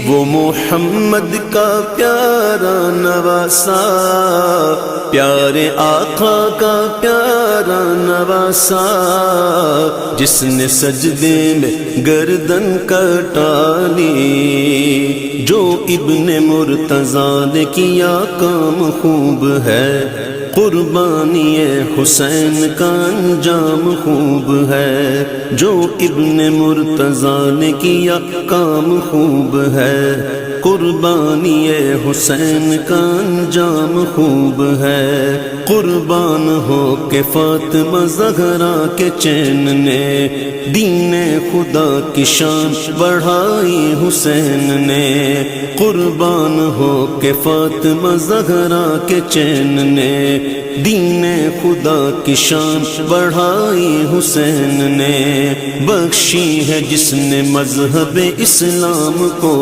وہ محمد کا پیارا نواسا، پیارے آقا کا پیارا نواسا، جس نے سجدے میں گردن کٹا لی، جو ابن مرتضیٰ نے کیا کام خوب ہے، قربانی حسین کا انجام خوب ہے، جو ابن مرتضیٰ نے کیا کام خوب ہے، قربانی حسین کا انجام خوب ہے، قربان ہو کے فاطمہ زہرا کے چین نے، دین خدا کی شان بڑھائی حسین نے، قربان ہو کے فاطمہ زہرا کے چین نے، دین خدا کی شان بڑھائی حسین نے، بخشی ہے جس نے مذہب اسلام کو